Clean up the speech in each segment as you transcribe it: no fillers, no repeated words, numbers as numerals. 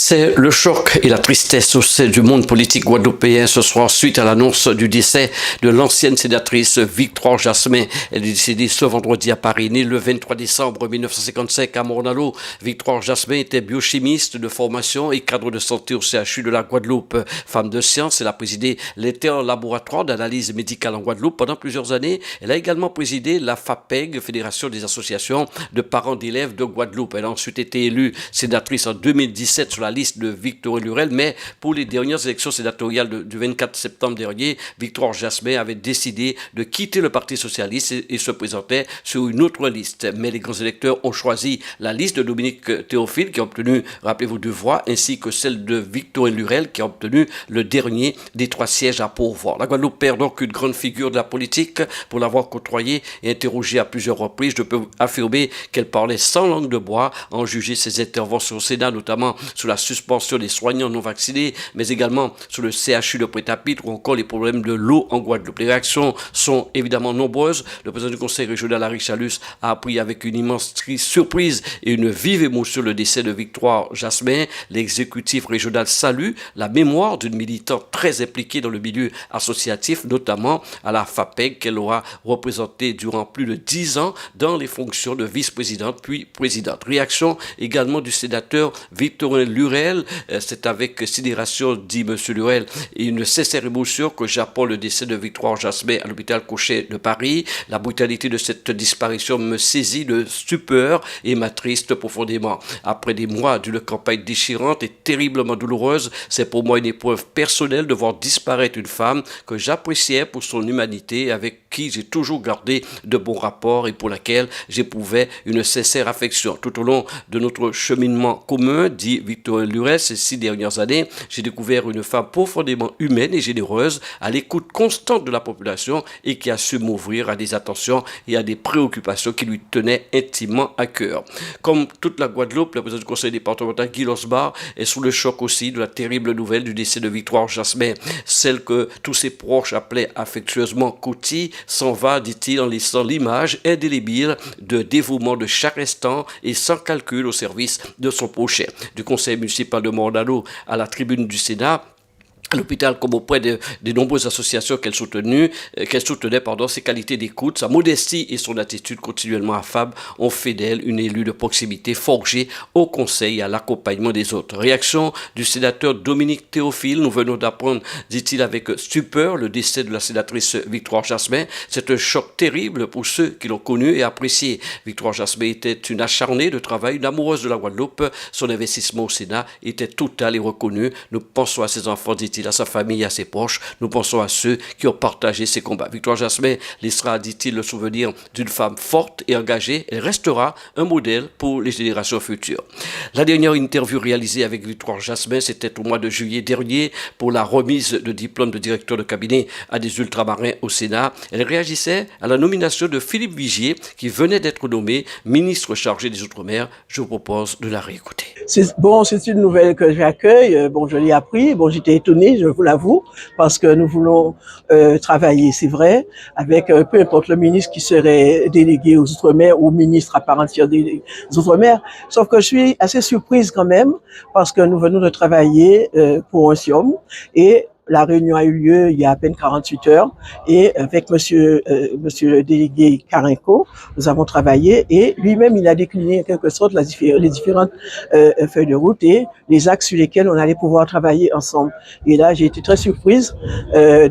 C'est le choc et la tristesse au sein du monde politique guadeloupéen ce soir suite à l'annonce du décès de l'ancienne sénatrice Victoire Jasmin. Elle est décédée ce vendredi à Paris. Née le 23 décembre 1955 à Morne-à-l'Eau, Victoire Jasmin était biochimiste de formation et cadre de santé au CHU de la Guadeloupe. Femme de science, elle a présidé l'inter-laboratoire d'analyse médicale en Guadeloupe pendant plusieurs années. Elle a également présidé la FAPEG, Fédération des associations de parents d'élèves de Guadeloupe. Elle a ensuite été élue sénatrice en 2017 sur la liste de Victorine Lurel, mais pour les dernières élections sénatoriales du 24 septembre dernier, Victoire Jasmin avait décidé de quitter le Parti socialiste et se présentait sur une autre liste. Mais les grands électeurs ont choisi la liste de Dominique Théophile qui a obtenu, rappelez-vous, 2 voix, ainsi que celle de Victorine Lurel qui a obtenu le dernier des 3 sièges à pourvoir. La Guadeloupe perd donc une grande figure de la politique. Pour l'avoir côtoyée et interrogée à plusieurs reprises, je peux affirmer qu'elle parlait sans langue de bois, en juger ses interventions au Sénat, notamment sur la suspension des soignants non vaccinés, mais également sur le CHU de Pointe-à-Pitre ou encore les problèmes de l'eau en Guadeloupe. Les réactions sont évidemment nombreuses. Le président du conseil régional, Harry Chalus, a appris avec une immense surprise et une vive émotion le décès de Victoire Jasmin. L'exécutif régional salue la mémoire d'une militante très impliquée dans le milieu associatif, notamment à la FAPEG qu'elle aura représentée durant plus de 10 ans dans les fonctions de vice-présidente puis présidente. Réaction également du sénateur Victorine Lurel. C'est avec sidération, dit M. Lurel, et une sincère émotion que j'apprends le décès de Victoire Jasmin à l'hôpital Cochet de Paris. La brutalité de cette disparition me saisit de stupeur et m'attriste profondément. Après des mois d'une campagne déchirante et terriblement douloureuse, c'est pour moi une épreuve personnelle de voir disparaître une femme que j'appréciais pour son humanité, avec qui j'ai toujours gardé de bons rapports et pour laquelle j'éprouvais une sincère affection. Tout au long de notre cheminement commun, dit Victorine Lurel, ces 6 dernières années, j'ai découvert une femme profondément humaine et généreuse, à l'écoute constante de la population et qui a su m'ouvrir à des attentions et à des préoccupations qui lui tenaient intimement à cœur. Comme toute la Guadeloupe, le président du conseil départemental, Guy Losbar, est sous le choc aussi de la terrible nouvelle du décès de Victoire Jasmin, celle que tous ses proches appelaient affectueusement Coty, s'en va, dit-il, en laissant l'image indélébile de dévouement de chaque instant et sans calcul au service de son prochain. Du conseil municipal de Morne-à-l'Eau à la tribune du Sénat, à l'hôpital comme auprès des nombreuses associations qu'elle soutenait, ses qualités d'écoute, sa modestie et son attitude continuellement affable ont fait d'elle une élue de proximité forgée au conseil et à l'accompagnement des autres. Réaction du sénateur Dominique Théophile. Nous venons d'apprendre, dit-il avec stupeur, le décès de la sénatrice Victoire Jasmin. C'est un choc terrible pour ceux qui l'ont connue et appréciée. Victoire Jasmin était une acharnée de travail, une amoureuse de la Guadeloupe. Son investissement au Sénat était total et reconnu. Nous pensons à ses enfants, dit-il, à sa famille et à ses proches. Nous pensons à ceux qui ont partagé ses combats. Victoire Jasmin laissera, dit-il, le souvenir d'une femme forte et engagée. Elle restera un modèle pour les générations futures. La dernière interview réalisée avec Victoire Jasmin, c'était au mois de juillet dernier pour la remise de diplôme de directeur de cabinet à des ultramarins au Sénat. Elle réagissait à la nomination de Philippe Vigier qui venait d'être nommé ministre chargé des Outre-mer. Je vous propose de la réécouter. C'est une nouvelle que j'accueille. Je l'ai appris. J'étais étonné, je vous l'avoue, parce que nous voulons travailler, c'est vrai, avec peu importe le ministre qui serait délégué aux Outre-mer ou ministre à part entière des Outre-mer. Sauf que je suis assez surprise quand même, parce que nous venons de travailler pour un SIOM et la réunion a eu lieu il y a à peine 48 heures et avec monsieur le délégué Carinco, nous avons travaillé et lui-même il a décliné en quelque sorte les différentes feuilles de route et les axes sur lesquels on allait pouvoir travailler ensemble. Et là, j'ai été très surprise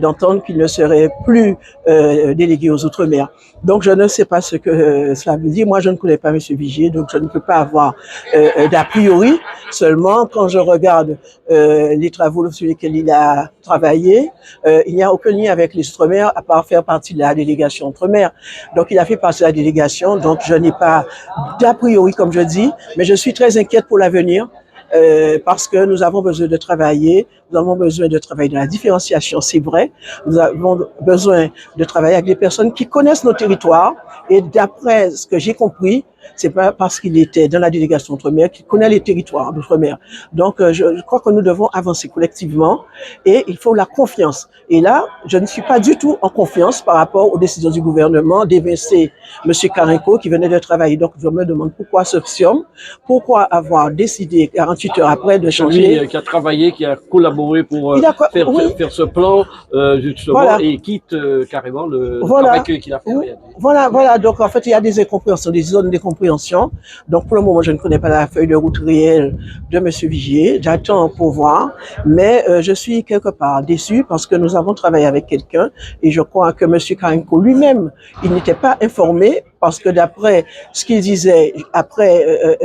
d'entendre qu'il ne serait plus délégué aux Outre-mer. Donc, je ne sais pas ce que cela veut dire. Moi, je ne connais pas monsieur Vigier, donc je ne peux pas avoir d'a priori. Seulement, quand je regarde les travaux sur lesquels il a travaillé, il n'y a aucun lien avec les Outre-mer à part faire partie de la délégation Outre-mer. Donc, il a fait partie de la délégation, donc je n'ai pas d'a priori, comme je dis, mais je suis très inquiète pour l'avenir. Parce que nous avons besoin de travailler, nous avons besoin de travailler dans la différenciation, c'est vrai. Nous avons besoin de travailler avec des personnes qui connaissent nos territoires et d'après ce que j'ai compris, c'est pas parce qu'il était dans la délégation Outre-mer qu'il connaît les territoires d'Outre-mer. Donc, je crois que nous devons avancer collectivement et il faut la confiance. Et là, je ne suis pas du tout en confiance par rapport aux décisions du gouvernement d'évincer M. Karenko qui venait de travailler. Donc, je me demande pourquoi ce psium, pourquoi avoir décidé 48 heures après de changer. Celui qui a travaillé, qui a collaboré pour faire ce plan, justement, voilà. Et quitte carrément le travail qu'il a fait. Voilà. Donc, en fait, il y a des incompréhensions, des zones d'incompréhension. Donc, pour le moment, je ne connais pas la feuille de route réelle de M. Vigier. J'attends pour voir. Mais je suis quelque part déçu parce que nous avons travaillé avec quelqu'un et je crois que M. Karenko lui-même, il n'était pas informé parce que d'après ce qu'il disait après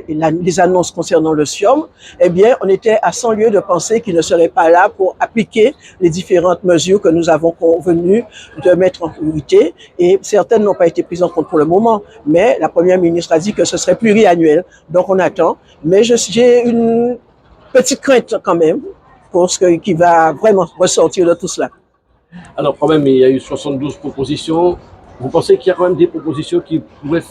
les annonces concernant le SIOM, eh bien, on était à 100 lieues de penser qu'il ne serait pas là pour appliquer les différentes mesures que nous avons convenu de mettre en priorité et certaines n'ont pas été prises en compte pour le moment. Mais la Première ministre a dit que ce serait pluriannuel. Donc, on attend. Mais j'ai une petite crainte quand même pour ce qui va vraiment ressortir de tout cela. Alors, quand même, il y a eu 72 propositions. Vous pensez qu'il y a quand même des propositions qui pourraient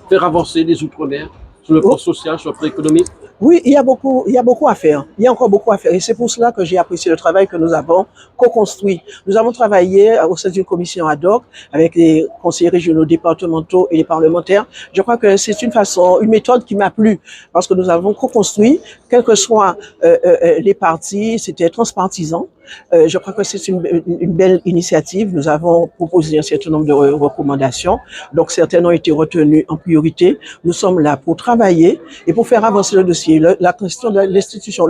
faire avancer les Outre-mer sur le plan social, sur le plan économique? Oui, il y a beaucoup à faire. Il y a encore beaucoup à faire. Et c'est pour cela que j'ai apprécié le travail que nous avons co-construit. Nous avons travaillé au sein d'une commission ad hoc avec les conseillers régionaux, départementaux et les parlementaires. Je crois que c'est une méthode qui m'a plu parce que nous avons co-construit, quels que soient les partis, c'était transpartisan. Je crois que c'est une belle initiative. Nous avons proposé un certain nombre de recommandations. Donc, certaines ont été retenues en priorité. Nous sommes là pour travailler et pour faire avancer le dossier. La question de l'institution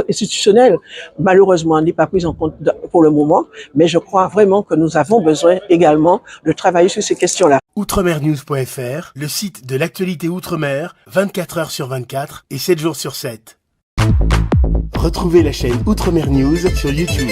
institutionnelle, malheureusement, n'est pas prise en compte pour le moment. Mais je crois vraiment que nous avons besoin également de travailler sur ces questions-là. Outremernews.fr, le site de l'actualité Outre-mer, 24 heures sur 24 et 7 jours sur 7. Retrouvez la chaîne Outremer News sur YouTube.